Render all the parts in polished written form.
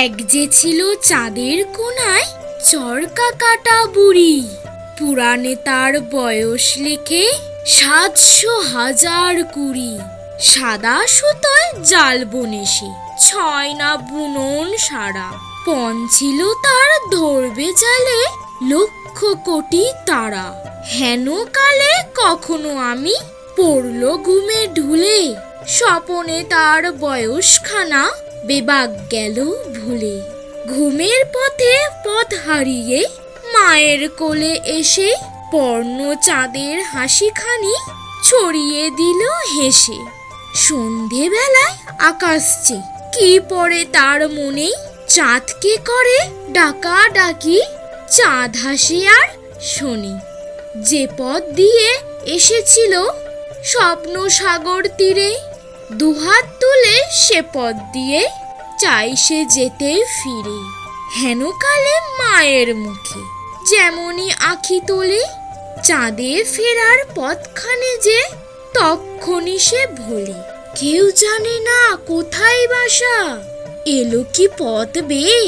এক যে ছিল চাঁদের কোনায় চরকা কাটা বুড়ি। পুরাণে তার বয়স লেখে ৭০০,০২০। সাদা সুতোয় জাল বনেছে, ৬ না বুনন সারা। পণ ছিল তার ধরবে জালে লক্ষ কোটি তারা। হেন কালে কখনো আমি পড়ল ঘুমে ঢুলে, স্বপনে তার বয়সখানা বেবাক গেল ভুলে। ঘুমের পথে পথ হারিয়ে মায়ের কোলে এসে পর্ণ চাঁদের হাসিখানি ছড়িয়ে দিল হেসে। সন্ধেবেলায় আকাশ চেয়ে কি পড়ে তার মনে, চাঁদকে করে ডাকা ডাকি, চাঁদ হাসে আর শোনে। যে পথ দিয়ে এসেছিল স্বপ্ন সাগর তীরে, দুহাত তুলে সে পথ দিয়ে চাই সে যেতে ফিরে। হেন কালে মায়ের মুখে যেমনই আঁখি তোলে, চাঁদে ফেরার পথখানে যে তক্ষণি সে ভোলে। কেউ জানে না কোথায় বাসা, এলো কি পথ বেয়ে,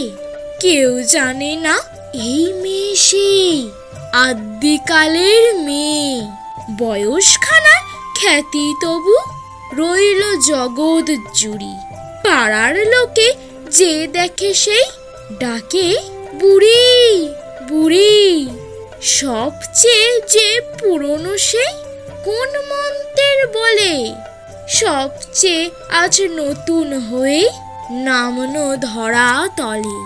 কেউ জানে না এই মেয়ে সেই আদ্যিকালের মেয়ে। বয়সখানার খ্যাতি তবু রইল জগৎ জুড়ি, পাড়ার লোকে যে দেখে সেই ডাকে বুড়ি বুড়ি। সবচেয়ে যে পুরনো সে কোন মন্ত্রের বলে, সবচেয়ে আজ নতুন হয়ে নামনো ধরা তলে।